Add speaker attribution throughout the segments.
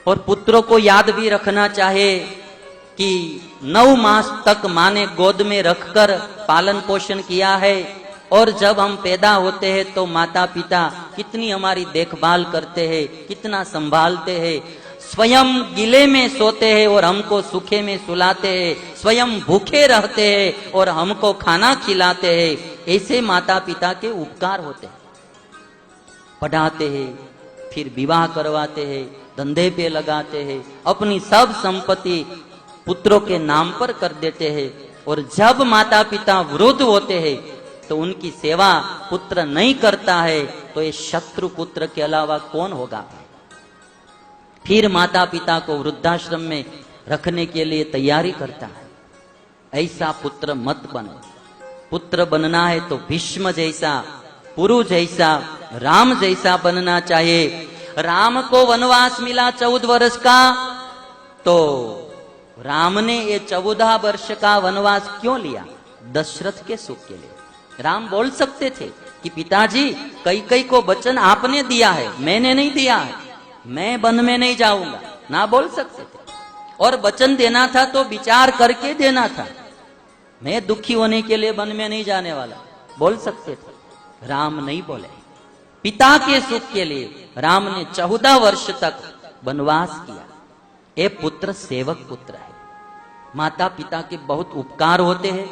Speaker 1: और पुत्रों को याद भी रखना चाहे कि 9 मास तक माँ ने गोद में रखकर पालन पोषण किया है, और जब हम पैदा होते हैं तो माता पिता कितनी हमारी देखभाल करते हैं, कितना संभालते हैं, स्वयं गीले में सोते हैं और हमको सूखे में सुलाते हैं, स्वयं भूखे रहते हैं और हमको खाना खिलाते हैं। ऐसे माता पिता के उपकार होते हैं। पढ़ाते हैं, फिर विवाह करवाते हैं, धंधे पे लगाते हैं, अपनी सब संपत्ति पुत्रों के नाम पर कर देते हैं, और जब माता पिता वृद्ध होते हैं तो उनकी सेवा पुत्र नहीं करता है तो ये शत्रु पुत्र के अलावा कौन होगा। फिर माता पिता को वृद्धाश्रम में रखने के लिए तैयारी करता है। ऐसा पुत्र मत बनो। पुत्र बनना है तो भीष्म जैसा, पुरु जैसा, राम जैसा बनना चाहिए। राम को वनवास मिला 14 वर्ष का, तो राम ने ये 14 वर्ष का वनवास क्यों लिया? दशरथ के सुख के लिए। राम बोल सकते थे कि पिताजी कई को वचन आपने दिया है, मैंने नहीं दिया है, मैं वन में नहीं जाऊंगा, ना बोल सकते थे। और वचन देना था तो विचार करके देना था, मैं दुखी होने के लिए वन में नहीं जाने वाला, बोल सकते थे। राम नहीं बोले। पिता के सुख के लिए राम ने 14 वर्ष तक वनवास किया। ये पुत्र सेवक पुत्र है। माता पिता के बहुत उपकार होते हैं,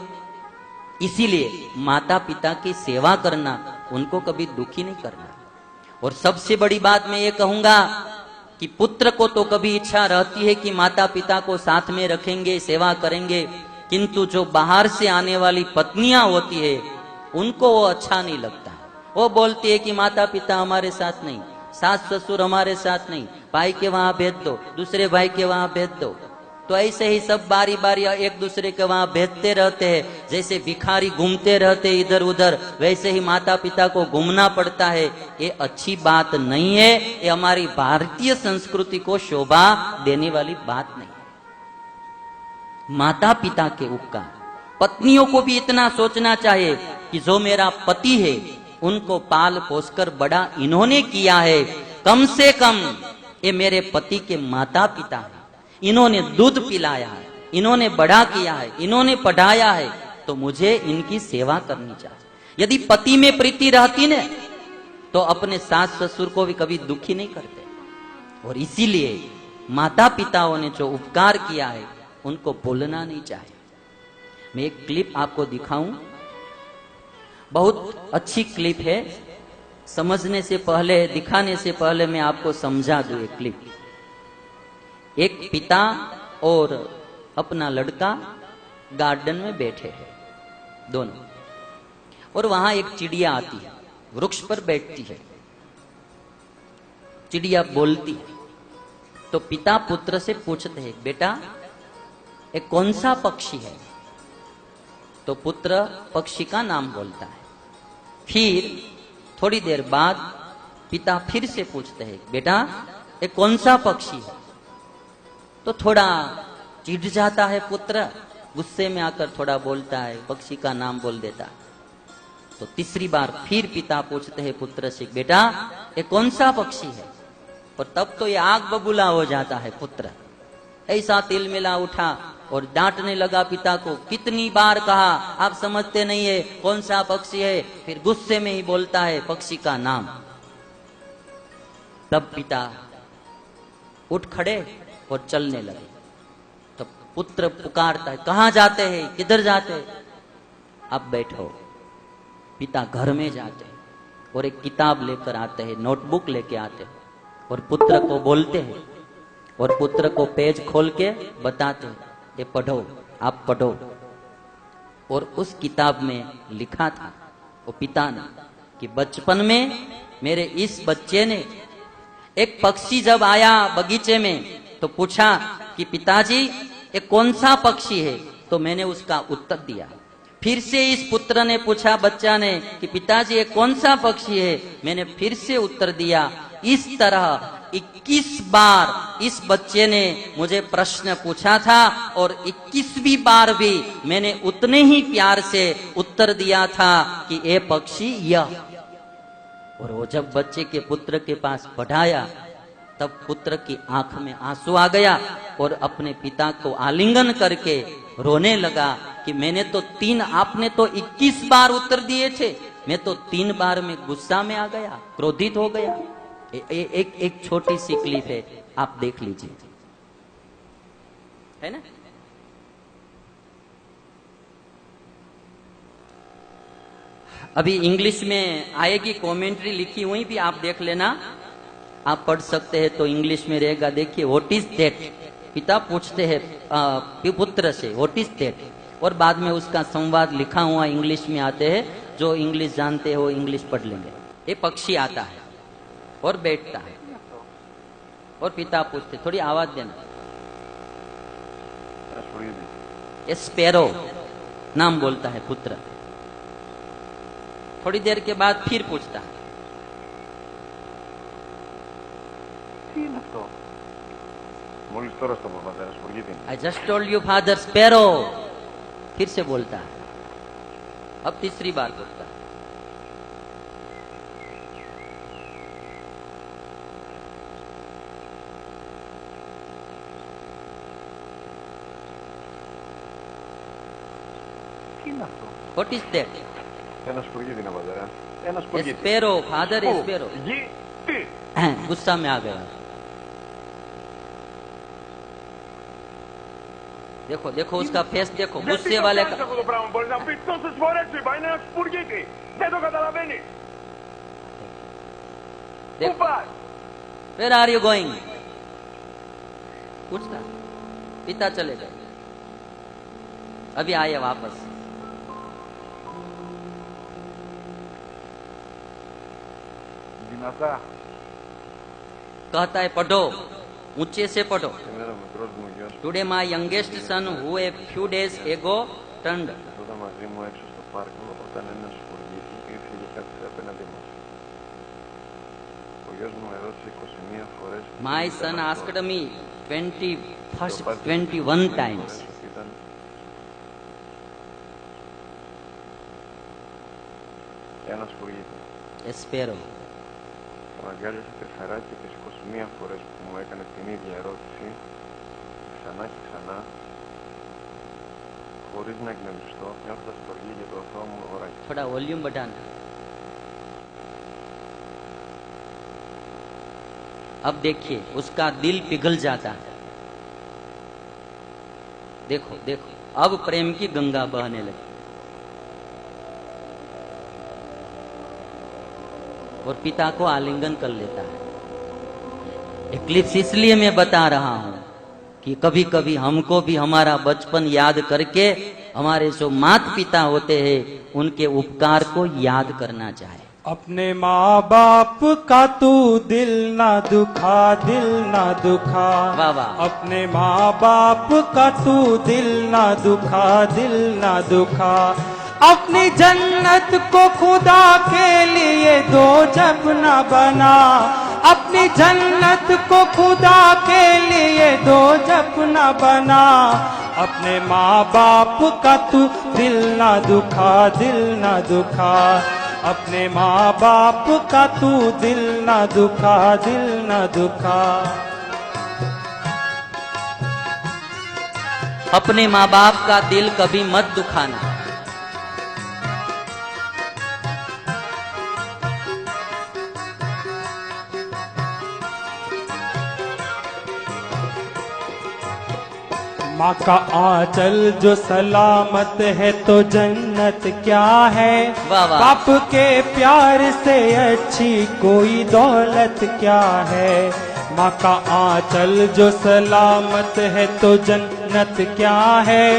Speaker 1: इसीलिए माता पिता की सेवा करना, उनको कभी दुखी नहीं करना। और सबसे बड़ी बात मैं ये कहूंगा कि पुत्र को तो कभी इच्छा रहती है कि माता पिता को साथ में रखेंगे, सेवा करेंगे, किंतु जो बाहर से आने वाली पत्नियां होती है उनको वो अच्छा नहीं लगता। वो बोलती है कि माता पिता हमारे साथ नहीं, सास ससुर हमारे साथ नहीं, भाई के वहां भेज दो, दूसरे भाई के वहां भेज दो। तो ऐसे ही सब बारी बारी एक दूसरे के वहां भेजते रहते हैं। जैसे भिखारी घूमते रहते इधर उधर, वैसे ही माता पिता को घूमना पड़ता है। ये अच्छी बात नहीं है, ये हमारी भारतीय संस्कृति को शोभा देने वाली बात नहीं है। माता पिता के उपकार, पत्नियों को भी इतना सोचना चाहिए कि जो मेरा पति है उनको पाल पोसकर बड़ा इन्होंने किया है, कम से कम ये मेरे पति के माता पिता है, इन्होंने दूध पिलाया है, इन्होंने बड़ा किया है, इन्होंने पढ़ाया है, तो मुझे इनकी सेवा करनी चाहिए। यदि पति में प्रीति रहती न तो अपने सास ससुर को भी कभी दुखी नहीं करते। और इसीलिए माता पिताओं ने जो उपकार किया है उनको भूलना नहीं चाहिए। मैं एक क्लिप आपको दिखाऊं, बहुत अच्छी क्लिप है। समझने से पहले, दिखाने से पहले मैं आपको समझा दूं एक क्लिप। एक पिता और अपना लड़का गार्डन में बैठे हैं दोनों, और वहां एक चिड़िया आती है, वृक्ष पर बैठती है। चिड़िया बोलती है। तो पिता पुत्र से पूछते हैं, बेटा ये कौन सा पक्षी है? तो पुत्र पक्षी का नाम बोलता है। फिर थोड़ी देर बाद पिता फिर से पूछते हैं, बेटा ये कौन सा पक्षी है? तो थोड़ा चिढ़ जाता है पुत्र, गुस्से में आकर थोड़ा बोलता है, पक्षी का नाम बोल देता है। तो तीसरी बार फिर पिता पूछते हैं पुत्र से, बेटा ये कौन सा पक्षी है? और तब तो ये आग बबूला हो जाता है पुत्र, ऐसा तिल मिला उठा और डांटने लगा पिता को। कितनी बार कहा, आप समझते नहीं है कौन सा पक्षी है? फिर गुस्से में ही बोलता है पक्षी का नाम। तब पिता उठ खड़े और चलने लगे। तो पुत्र पुकारता है, कहां जाते हैं, किधर जाते हैं? अब बैठो। पिता घर में जाते हैं और एक किताब लेकर आते हैं, नोटबुक लेके आते हैं, और पुत्र को बोलते हैं, और पुत्र को पेज खोल के बताते हैं, ये पढ़ो, आप पढ़ो। और उस किताब में लिखा था वो पिता ने कि बचपन में मेरे इस बच्चे ने, एक पक्षी जब आया बगीचे में तो पूछा कि पिताजी ये कौन सा पक्षी है? तो मैंने उसका उत्तर दिया। फिर से इस पुत्र ने पूछा, बच्चा ने, कि पिताजी ये कौन सा पक्षी है? मैंने फिर से उत्तर दिया। इस तरह 21 बार इस बच्चे ने मुझे प्रश्न पूछा था, और 21वीं बार भी मैंने उतने ही प्यार से उत्तर दिया था कि ये पक्षी यह। और वो जब बच्चे के पुत्र के पास पढ़ाया तब पुत्र की आंख में आंसू आ गया और अपने पिता को आलिंगन करके रोने लगा कि मैंने तो आपने तो 21 बार उत्तर दिए थे, मैं तो 3 बार में गुस्सा में आ गया, क्रोधित हो गया। एक छोटी सी क्लिप है, आप देख लीजिए, है ना। अभी इंग्लिश में आएगी, कमेंट्री लिखी हुई भी आप देख लेना, आप पढ़ सकते हैं तो इंग्लिश में रहेगा। देखिए, व्हाट इज दैट, पिता पूछते हैं पुत्र से व्हाट इज दैट, और बाद में उसका संवाद लिखा हुआ इंग्लिश में आते हैं। जो इंग्लिश जानते हो इंग्लिश पढ़ लेंगे। ये पक्षी आता है और बैठता है और पिता पूछते, थोड़ी आवाज देना, स्पैरो नाम बोलता है पुत्र। थोड़ी देर के बाद फिर पूछता है, I just told you father sparrow। फिर से बोलता है, अब तीसरी बार बोलता है, What is that? Sparrow, father sparrow। गुस्सा में आ गया। देखो देखो उसका फेस देखो, गुस्से वाले का। Where are you going? पूछता, पिता चले गए, अभी आए वापस। कहता है पढ़ो, ऊंचे से पढ़ो। Today my youngest son who a few days ago turned। My son asked me 21 times। Sparrow।
Speaker 2: Αγκάλιασε τεσσαράκι τις 21 φορές που μου έκανε την ίδια ερώτηση, ξανά και ξανά, χωρίς να εκνευριστώ, νιώθοντας στοργή για το αθώο μου αγοράκι.
Speaker 1: थोड़ा वॉल्यूम बढ़ाना। अब देखिए उसका दिल पिघल जाता है। देखो देखो, अब प्रेम की गंगा बहने लगी और पिता को आलिंगन कर लेता है। क्लिप्स इसलिए मैं बता रहा हूं कि कभी कभी हमको भी हमारा बचपन याद करके हमारे जो माता पिता होते हैं उनके उपकार को याद करना चाहिए।
Speaker 3: अपने माँ बाप का तू दिल ना दुखा, दिल ना दुखा।
Speaker 1: वाह वाह।
Speaker 3: अपने माँ बाप का तू दिल ना दुखा, दिल ना दुखा। अपनी जन्नत को खुदा के लिए दो जब न बना, अपनी जन्नत को खुदा के लिए दो जब न बना। अपने माँ बाप का तू दिल ना दुखा, दिल ना दुखा। अपने माँ बाप का तू दिल ना दुखा, दिल ना दुखा।
Speaker 1: अपने माँ बाप का दिल कभी मत दुखाना।
Speaker 3: माँ का आंचल जो सलामत है तो जन्नत क्या है।
Speaker 1: वाह वाह।
Speaker 3: बाप के प्यार से अच्छी कोई दौलत क्या है। माँ का आंचल जो सलामत है तो जन्नत क्या है।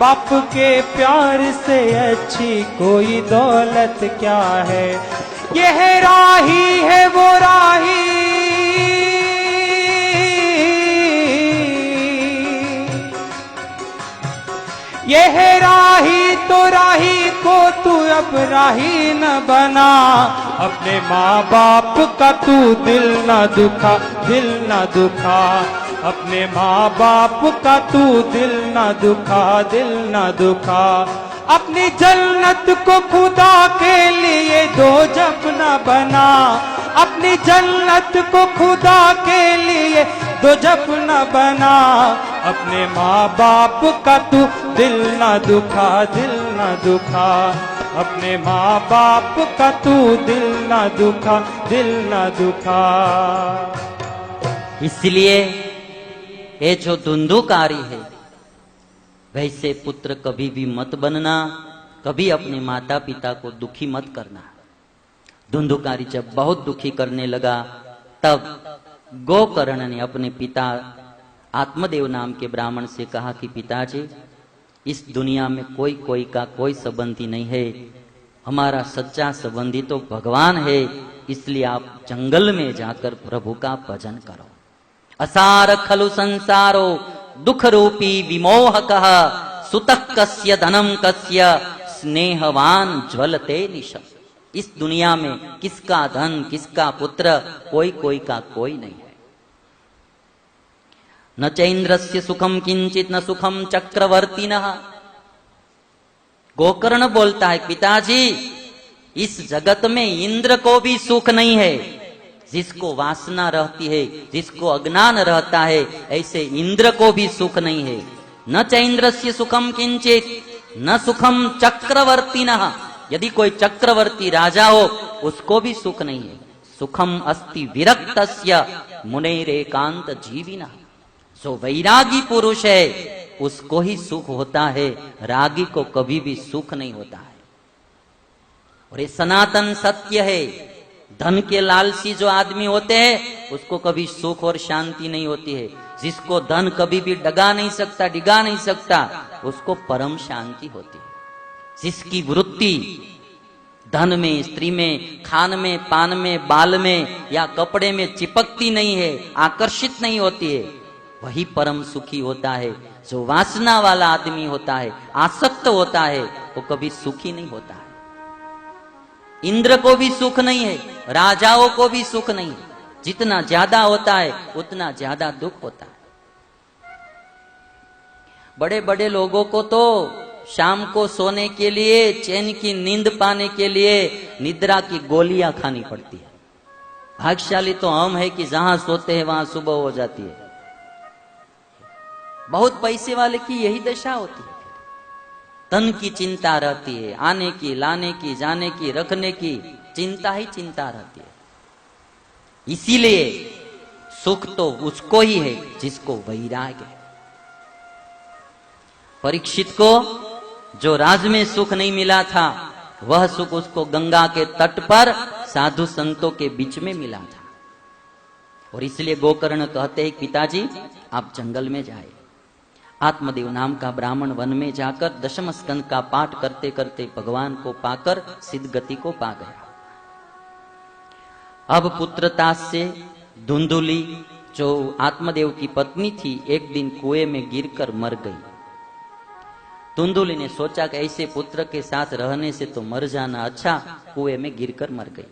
Speaker 3: बाप के प्यार से अच्छी कोई दौलत क्या है। यह राही है वो राही, यह राही तो राही को तू अब राही न बना। अपने माँ बाप का तू दिल न दुखा, दिल न दुखा। अपने माँ बाप का तू दिल न दुखा, दिल न दुखा। अपनी जन्नत को खुदा के लिए दो जब न बना, अपनी जन्नत को खुदा के दो जब न बना। अपने माँ बाप का तू दिल न दुखा, दिल न दुखा। अपने माँ बाप का तू दिल न दुखा, दिल न दुखा।
Speaker 1: इसलिए ये जो धुंधुकारी है, वैसे पुत्र कभी भी मत बनना, कभी अपने माता पिता को दुखी मत करना। धुंधुकारी जब बहुत दुखी करने लगा, तब गोकर्ण ने अपने पिता आत्मदेव नाम के ब्राह्मण से कहा कि पिताजी, इस दुनिया में कोई का कोई संबंधी नहीं है, हमारा सच्चा संबंधी तो भगवान है, इसलिए आप जंगल में जाकर प्रभु का भजन करो। असार खलु संसारो दुख रूपी विमोहकः, सुतः कस्य धनम कस्य स्नेहवान ज्वलते निशम। इस दुनिया में किसका धन, किसका पुत्र, कोई का कोई नहीं है। न चैन्द्रस्य सुखम किंचित न सुखम चक्रवर्तिनः। गोकर्ण बोलता है, पिताजी इस जगत में इंद्र को भी सुख नहीं है। जिसको वासना रहती है, जिसको अज्ञान रहता है, ऐसे इंद्र को भी सुख नहीं है। न चैन्द्रस्य सुखम किंचित न सुखम चक्रवर्तिनः। यदि कोई चक्रवर्ती राजा हो, उसको भी सुख नहीं है। सुखम अस्ति विरक्तस्य मुनेरेकांत जीविनः। जो वैरागी पुरुष है, उसको ही सुख होता है, रागी को कभी भी सुख नहीं होता है। और ये सनातन सत्य है। धन के लालसी जो आदमी होते हैं, उसको कभी सुख और शांति नहीं होती है। जिसको धन कभी भी डिगा नहीं सकता, उसको परम शांति होती है। जिसकी वृत्ति धन में, स्त्री में, खान में, पान में, बाल में या कपड़े में चिपकती नहीं है, आकर्षित नहीं होती है, वही परम सुखी होता है। जो वासना वाला आदमी होता है, आसक्त होता है, वो कभी सुखी नहीं होता है। इंद्र को भी सुख नहीं है, राजाओं को भी सुख नहीं है। जितना ज्यादा होता है, उतना ज्यादा दुख होता है। बड़े बड़े लोगों को तो शाम को सोने के लिए, चैन की नींद पाने के लिए निद्रा की गोलियां खानी पड़ती है। भाग्यशाली तो हम है कि जहां सोते हैं वहां सुबह हो जाती है। बहुत पैसे वाले की यही दशा होती है। धन की चिंता रहती है, आने की, लाने की, जाने की, रखने की चिंता ही चिंता रहती है। इसीलिए सुख तो उसको ही है जिसको वैराग्य है। परीक्षित को जो राज में सुख नहीं मिला था, वह सुख उसको गंगा के तट पर साधु संतों के बीच में मिला था। और इसलिए गोकर्ण कहते हैं, पिताजी आप जंगल में जाए। आत्मदेव नाम का ब्राह्मण वन में जाकर दशम स्कंद का पाठ करते करते भगवान को पाकर सिद्ध गति को पा गया। अब पुत्रतास से धुंधुली जो आत्मदेव की पत्नी थी, एक दिन कुएं में गिरकर मर गई। धुंधुली ने सोचा कि ऐसे पुत्र के साथ रहने से तो मर जाना अच्छा, कुएं में गिरकर मर गई।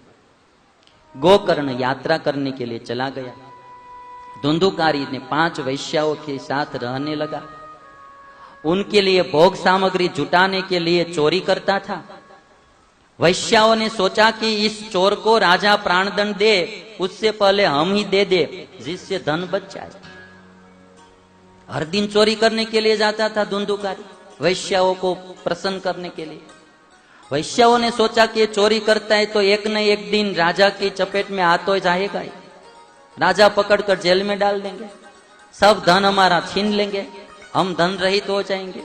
Speaker 1: गोकर्ण यात्रा करने के लिए चला गया। धुंधुकारी ने 5 वैश्याओं के साथ रहने लगा। उनके लिए भोग सामग्री जुटाने के लिए चोरी करता था। वैश्याओं ने सोचा कि इस चोर को राजा प्राणदंड दे, उससे पहले हम ही दे दे, जिससे धन बच जाए। हर दिन चोरी करने के लिए जाता था धुंधुकारी, वैश्याओं को प्रसन्न करने के लिए। वैश्याओं ने सोचा कि चोरी करता है तो एक न एक दिन राजा की चपेट में आ तो जाएगा ही। राजा पकड़कर जेल में डाल देंगे, सब धन हमारा छीन लेंगे, हम धन रहित हो जाएंगे।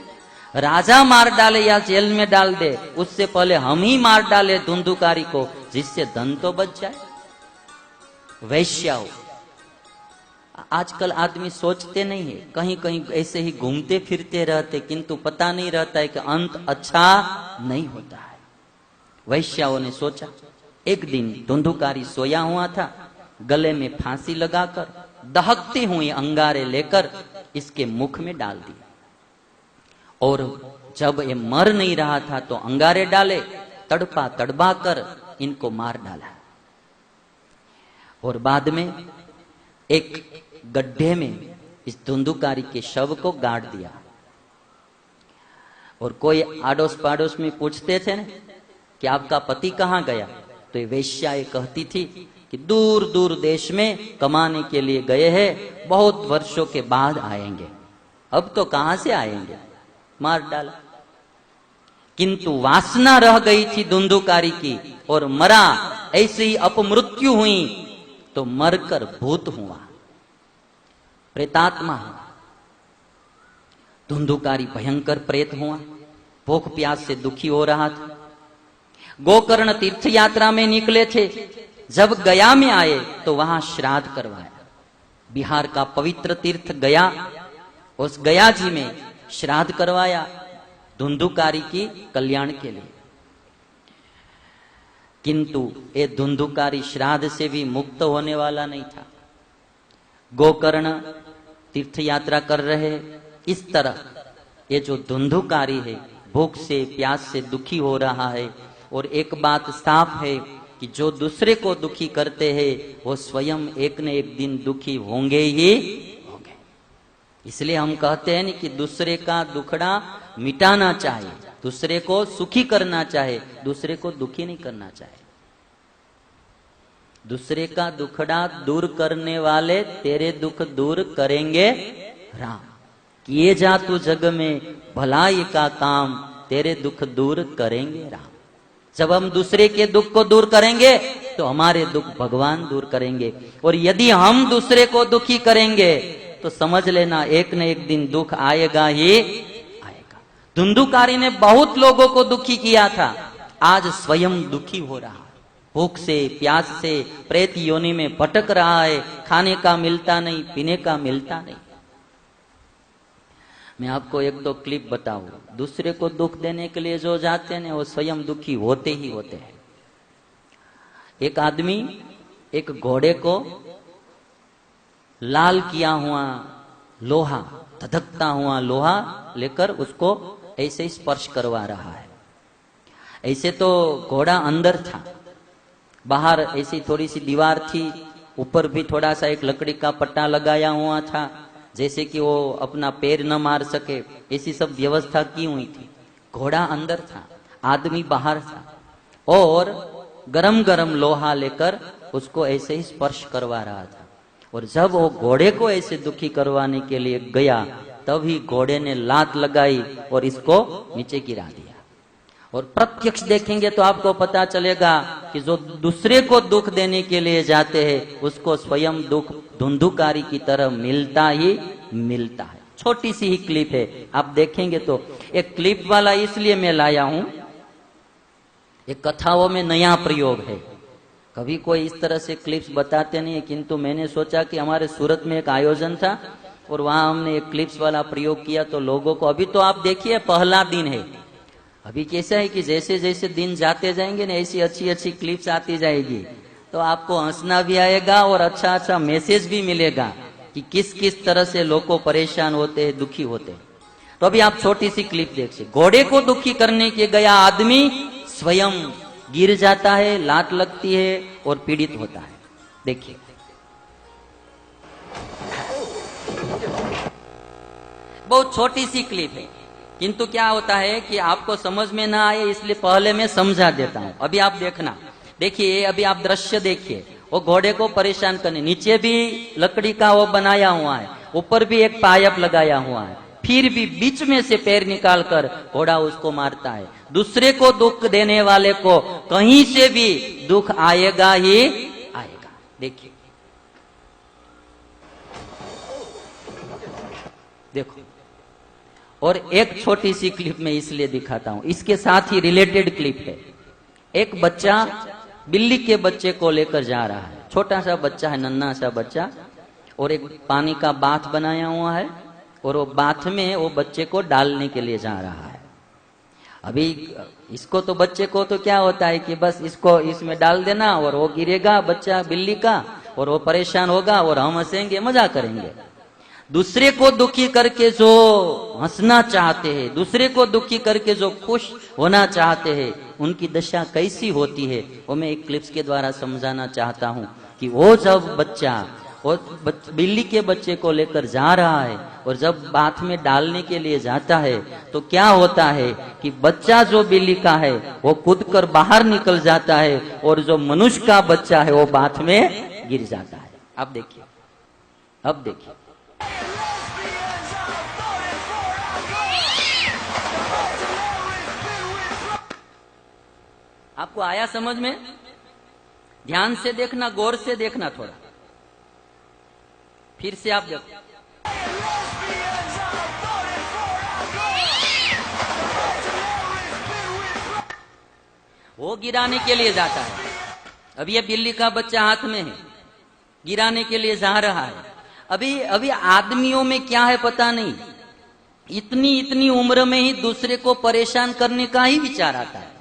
Speaker 1: राजा मार डाले या जेल में डाल दे, उससे पहले हम ही मार डाले धुंधुकारी को, जिससे धन तो बच जाए। वैश्याओं, आजकल आदमी सोचते नहीं है, कहीं कहीं ऐसे ही घूमते फिरते रहते, किंतु पता नहीं रहता है कि अंत अच्छा नहीं होता है। वैश्याओं ने सोचा, एक दिन धुंधुकारी सोया हुआ था, गले में फांसी लगाकर दहकती हुई अंगारे लेकर इसके मुख में डाल दिया। और जब ये मर नहीं रहा था तो अंगारे डाले, तड़पा तड़बा कर इनको मार डाला। और बाद में एक गड्ढे में इस धुंधुकारी के शव को गाड़ दिया। और कोई आड़ोस पाड़ोस में पूछते थे ना कि आपका पति कहाँ गया, तो ये वेश्या ये कहती थी कि दूर दूर देश में कमाने के लिए गए हैं, बहुत वर्षों के बाद आएंगे। अब तो कहां से आएंगे, मार डाला। किंतु वासना रह गई थी धुंधुकारी की और मरा, ऐसे ही अपमृत्यु हुई तो मरकर भूत हुआ, प्रेतात्मा हुआ। धुंधुकारी भयंकर प्रेत हुआ, भूख प्यास से दुखी हो रहा था। गोकर्ण तीर्थ यात्रा में निकले थे, जब गया में आए तो वहां श्राद्ध करवाया। बिहार का पवित्र तीर्थ गया, उस गया जी में श्राद्ध करवाया धुंधुकारी की कल्याण के लिए। किंतु ये धुंधुकारी श्राद्ध से भी मुक्त होने वाला नहीं था। गोकर्ण तीर्थ यात्रा कर रहे, इस तरह ये जो धुंधुकारी है भूख से प्यास से दुखी हो रहा है। और एक बात साफ है कि जो दूसरे को दुखी करते हैं वो स्वयं एक न एक दिन दुखी होंगे ही होंगे। इसलिए हम कहते हैं कि दूसरे का दुखड़ा मिटाना चाहिए, दूसरे को सुखी करना चाहिए, दूसरे को दुखी नहीं करना चाहिए। दूसरे का दुखड़ा दूर करने वाले तेरे दुख दूर करेंगे राम। किए जा तू जग में भलाई का काम, तेरे दुख दूर करेंगे राम। जब हम दूसरे के दुख को दूर करेंगे तो हमारे दुख भगवान दूर करेंगे। और यदि हम दूसरे को दुखी करेंगे तो समझ लेना एक न एक दिन दुख आएगा ही आएगा। धुंधुकारी ने बहुत लोगों को दुखी किया था, आज स्वयं दुखी हो रहा है। भूख से प्यास से प्रेत योनि में भटक रहा है, खाने का मिलता नहीं, पीने का मिलता नहीं। मैं आपको एक दो क्लिप बताऊं। दूसरे को दुख देने के लिए जो जाते हैं वो स्वयं दुखी होते ही होते हैं। एक आदमी एक घोड़े को लाल किया हुआ लोहा, धधकता हुआ लोहा लेकर उसको ऐसे ही स्पर्श करवा रहा है। ऐसे तो घोड़ा अंदर था, बाहर ऐसी थोड़ी सी दीवार थी, ऊपर भी थोड़ा सा एक लकड़ी का पट्टा लगाया हुआ था, जैसे कि वो अपना पैर न मार सके, ऐसी सब व्यवस्था की हुई थी। घोड़ा अंदर था, आदमी बाहर था, और गरम गरम लोहा लेकर उसको ऐसे ही स्पर्श करवा रहा था। और जब वो घोड़े को ऐसे दुखी करवाने के लिए गया, तभी घोड़े ने लात लगाई और इसको नीचे गिरा दिया। और प्रत्यक्ष देखेंगे तो आपको पता चलेगा कि जो दूसरे को दुख देने के लिए जाते हैं उसको स्वयं दुख धुंधुकारी की तरह मिलता ही मिलता है। छोटी सी ही क्लिप है, आप देखेंगे तो। एक क्लिप वाला इसलिए मैं लाया हूं, एक कथाओं में नया प्रयोग है, कभी कोई इस तरह से क्लिप्स बताते नहीं है। किंतु मैंने सोचा कि हमारे सूरत में एक आयोजन था और वहां हमने एक क्लिप्स वाला प्रयोग किया, तो लोगों को, अभी तो आप देखिए पहला दिन है, अभी कैसा है कि जैसे जैसे दिन जाते जाएंगे ना ऐसी अच्छी अच्छी क्लिप्स आती जाएगी, तो आपको हंसना भी आएगा और अच्छा अच्छा मैसेज भी मिलेगा कि किस किस तरह से लोग परेशान होते हैं, दुखी होते हैं। तो अभी आप छोटी सी क्लिप देखिए। घोड़े को दुखी करने के गया आदमी स्वयं गिर जाता है, लात लगती है और पीड़ित होता है। देखिए, बहुत छोटी सी क्लिप है, किंतु क्या होता है कि आपको समझ में ना आए इसलिए पहले मैं समझा देता हूं। अभी आप देखना, देखिए अभी आप दृश्य देखिए। वो घोड़े को परेशान करने, नीचे भी लकड़ी का वो बनाया हुआ है, ऊपर भी एक पाइप लगाया हुआ है, फिर भी बीच में से पैर निकालकर घोड़ा उसको मारता है। दूसरे को दुख देने वाले को कहीं से भी दुख आएगा ही आएगा। देखिए, देखो। और एक छोटी सी क्लिप में इसलिए दिखाता हूं, इसके साथ ही रिलेटेड क्लिप है। एक बच्चा बिल्ली के बच्चे को लेकर जा रहा है, छोटा सा बच्चा है, नन्हा सा बच्चा, और एक पानी का बाथ बनाया हुआ है और वो बाथ में वो बच्चे को डालने के लिए जा रहा है। अभी इसको तो, बच्चे को तो क्या होता है कि बस इसको इसमें डाल देना और वो गिरेगा बच्चा बिल्ली का, और वो परेशान होगा और हम हंसेंगे, मजा करेंगे। दूसरे को दुखी करके जो हंसना चाहते हैं, दूसरे को दुखी करके जो खुश होना चाहते हैं, उनकी दशा कैसी होती है वो मैं एक क्लिप्स के द्वारा समझाना चाहता हूं। कि वो जब बच्चा और बिल्ली के बच्चे को लेकर जा रहा है और जब बाथ में डालने के लिए जाता है तो क्या होता है कि बच्चा जो बिल्ली का है वो कूदकर बाहर निकल जाता है और जो मनुष्य का बच्चा है वो बाथ में गिर जाता है। अब देखिए, अब देखिए, आपको आया समझ में? ध्यान से देखना, गौर से देखना थोड़ा, फिर से आप देखो। वो गिराने के लिए जाता है, अब ये बिल्ली का बच्चा हाथ में है, गिराने के लिए जा रहा है। अभी अभी आदमियों में क्या है पता नहीं, इतनी उम्र में ही दूसरे को परेशान करने का ही विचार आता है।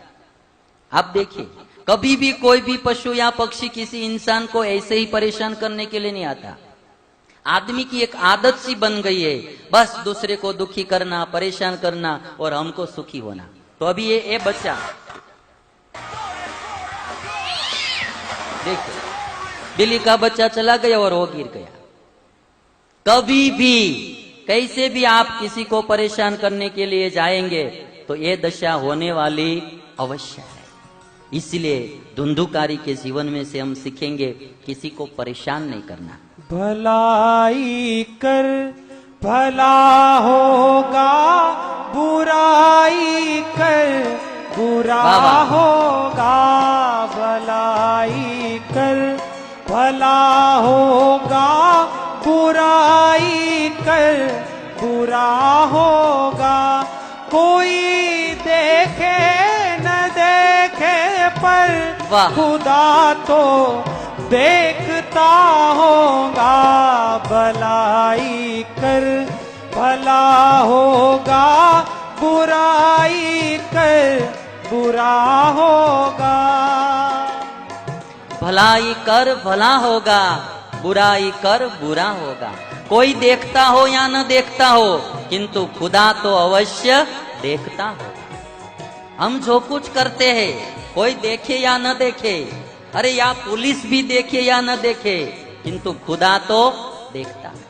Speaker 1: आप देखिए, कभी भी कोई भी पशु या पक्षी किसी इंसान को ऐसे ही परेशान करने के लिए नहीं आता। आदमी की एक आदत सी बन गई है, बस दूसरे को दुखी करना, परेशान करना और हमको सुखी होना। तो अभी ये बच्चा देखिए, बिल्ली का बच्चा चला गया और वो गिर गया। कभी भी कैसे भी आप किसी को परेशान करने के लिए जाएंगे तो ये दशा होने वाली अवश्य है। इसलिए धुंधुकारी के जीवन में से हम सीखेंगे किसी को परेशान नहीं करना।
Speaker 3: भलाई कर भला होगा, बुराई कर बुरा होगा। भलाई कर भला होगा, बुराई कर बुरा होगा। कोई देखे न देखे पर
Speaker 1: वाह।
Speaker 3: खुदा तो देखता होगा। भलाई कर भला होगा, बुराई कर बुरा होगा।
Speaker 1: भलाई कर भला होगा, बुराई कर बुरा होगा। कोई देखता हो या न देखता हो, किंतु खुदा तो अवश्य देखता होगा। हम जो कुछ करते हैं, कोई देखे या न देखे, अरे या पुलिस भी देखे या न देखे, किंतु खुदा तो देखता है।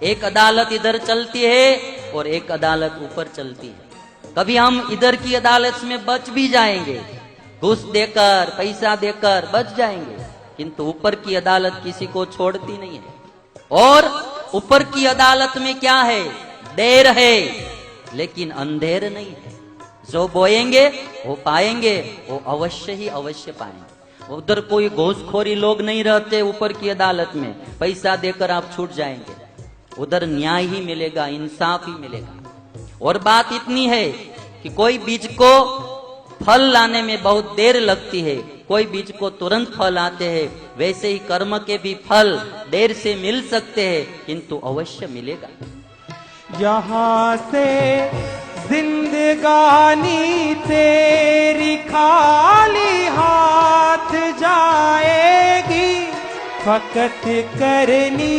Speaker 1: एक अदालत इधर चलती है और एक अदालत ऊपर चलती है। कभी हम इधर की अदालत में बच भी जाएंगे, घूस देकर, पैसा देकर बच जाएंगे, किंतु ऊपर की अदालत किसी को छोड़ती नहीं है। और ऊपर की अदालत में क्या है? देर है, लेकिन अंधेर नहीं है। जो बोएंगे वो पाएंगे, वो अवश्य ही अवश्य पाएंगे। उधर कोई घूसखोरी लोग नहीं रहते ऊपर की अदालत में, पैसा देकर आप छूट जाएंगे। उधर न्याय ही मिलेगा, इंसाफ ही मिलेगा। और बात इतनी है कि कोई बीज को फल लाने में बहुत देर लगती है, कोई बीज को तुरंत फल आते हैं। वैसे ही कर्म के भी फल देर से मिल सकते हैं, किंतु अवश्य मिलेगा।
Speaker 3: यहाँ से जिंदगानी तेरी खाली हाथ जाएगी, फकत करनी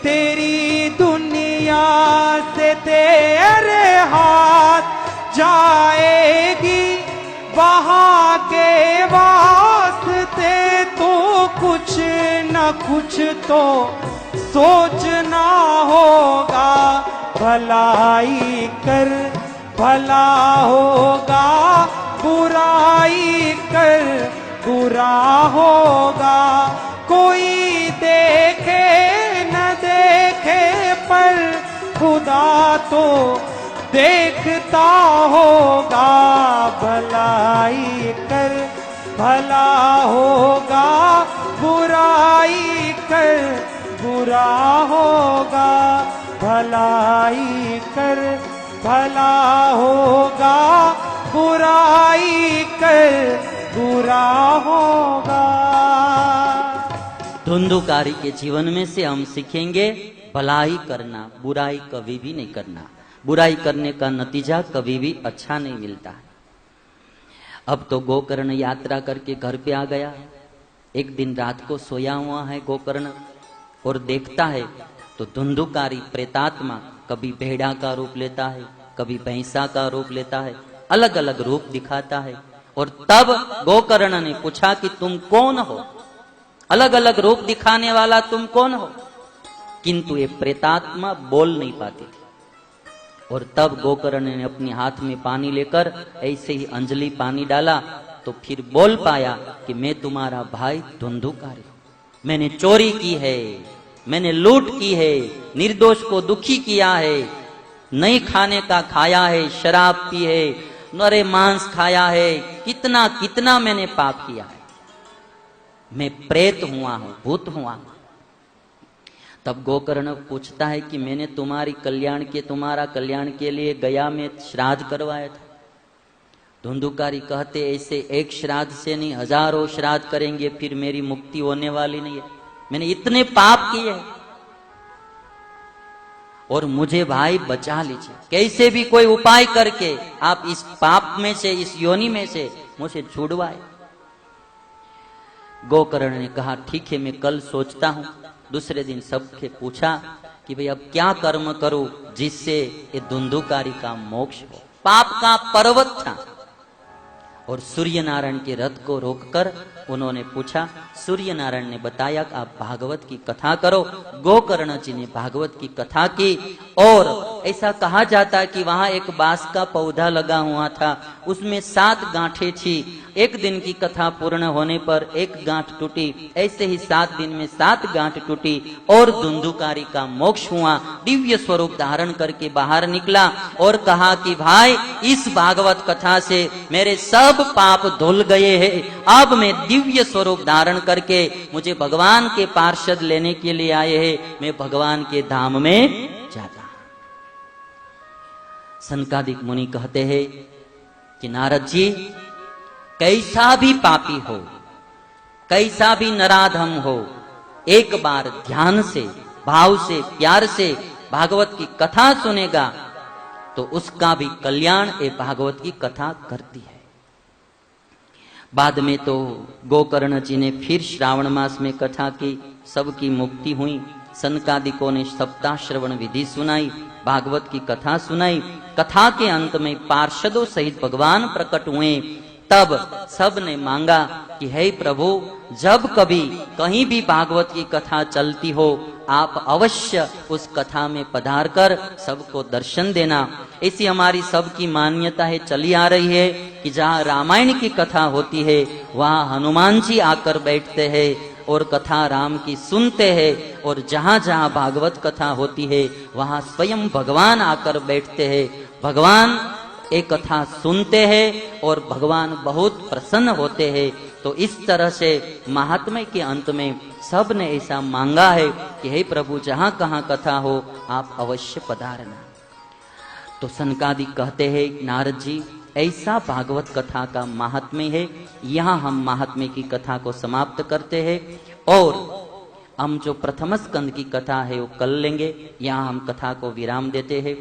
Speaker 3: तेरी दुनिया से तेरे हाथ जाएगी। वहाँ के वास्ते तो कुछ न कुछ तो सोचना होगा। भलाई कर भला होगा, बुराई कर बुरा होगा। कोई देखे न देखे पर खुदा तो देखता होगा। भलाई कर भला होगा, बुराई कर बुरा होगा। भलाई कर भला होगा, बुराई कर बुरा होगा।
Speaker 1: धुंधुकारी के जीवन में से हम सीखेंगे भलाई करना, बुराई कभी भी नहीं करना। बुराई करने का नतीजा कभी भी अच्छा नहीं मिलता है। अब तो गोकर्ण यात्रा करके घर पे आ गया। एक दिन रात को सोया हुआ है गोकर्ण और देखता है तो धुंधुकारी प्रेतात्मा कभी भेड़ा का रूप लेता है, कभी भैंसा का रूप लेता है, अलग अलग रूप दिखाता है। और तब गोकर्ण ने पूछा कि तुम कौन हो? अलग अलग रूप दिखाने वाला तुम कौन हो? किंतु ये प्रेतात्मा बोल नहीं पाती थी। और तब गोकर्ण ने अपने हाथ में पानी लेकर ऐसे ही अंजलि पानी डाला तो फिर बोल पाया कि मैं तुम्हारा भाई धुंधुकारी हूं, मैंने चोरी की है, मैंने लूट की है, निर्दोष को दुखी किया है, नहीं खाने का खाया है, शराब पी है, नरे मांस खाया है, कितना कितना मैंने पाप किया है, मैं प्रेत हुआ हूं, भूत हुआ हूं। तब गोकर्ण पूछता है कि मैंने तुम्हारा कल्याण के लिए गया में श्राद्ध करवाया था। धुंधुकारी कहते ऐसे एक श्राद्ध से नहीं, हजारों श्राद्ध करेंगे फिर मेरी मुक्ति होने वाली नहीं है, मैंने इतने पाप किए हैं और मुझे भाई बचा लीजिए, कैसे भी कोई उपाय करके आप इस पाप में से, इस योनि में से मुझे छुड़वाए। गोकर्ण ने कहा ठीक है, मैं कल सोचता हूं। दूसरे दिन सबके पूछा कि भाई अब क्या कर्म करूं जिससे ये धुंधुकारी का मोक्ष हो। पाप का पर्वत था और सूर्य नारायण के रथ को रोककर उन्होंने पूछा। सूर्य नारायण ने बताया कि आप भागवत की कथा करो। गोकर्ण जी ने भागवत की कथा की और ऐसा कहा जाता है कि वहां एक बांस का पौधा लगा हुआ था, उसमें 7 गांठें थी। एक दिन की कथा पूर्ण होने पर एक गांठ टूटी, ऐसे ही 7 दिन में 7 गांठ टूटी और धुंधुकारी का मोक्ष हुआ। दिव्य स्वरूप धारण करके बाहर निकला और कहा कि भाई इस भागवत कथा से मेरे सब पाप धुल गए हैं, अब मैं दिव्य स्वरूप धारण करके मुझे भगवान के पार्षद लेने के लिए आए हैं, मैं भगवान के धाम में जाता। सनकादिक मुनि कहते हैं कि नारद जी कैसा भी पापी हो, कैसा भी नराधम हो, एक बार ध्यान से, भाव से, प्यार से भागवत की कथा सुनेगा तो उसका भी कल्याण ये भागवत की कथा करती है। बाद में तो गोकर्ण जी ने फिर श्रावण मास में कथा की, सबकी मुक्ति हुई। सनकादिकों ने सप्ताह श्रवण विधि सुनाई, भागवत की कथा सुनाई। कथा के अंत में पार्षदों सहित भगवान प्रकट हुए। तब सब ने मांगा कि हे प्रभु, जब कभी कहीं भी भागवत की कथा चलती हो आप अवश्य उस कथा में पधार कर सबको दर्शन देना। ऐसी हमारी सबकी मान्यता है, चली आ रही है कि जहाँ रामायण की कथा होती है वहाँ हनुमान जी आकर बैठते हैं और कथा राम की सुनते हैं, और जहाँ जहाँ भागवत कथा होती है वहाँ स्वयं भगवान आकर बैठते हैं। भगवान एक कथा सुनते हैं और भगवान बहुत प्रसन्न होते हैं। तो इस तरह से महात्म्य के अंत में सब ने ऐसा मांगा है कि हे प्रभु, जहाँ कहाँ कथा हो आप अवश्य पधारना। तो सनकादिक कहते हैं नारद जी ऐसा भागवत कथा का महात्म्य है। यहाँ हम महात्म्य की कथा को समाप्त करते हैं और हम जो प्रथम स्कंद की कथा है वो कल लेंगे। यहाँ हम कथा को विराम देते हैं।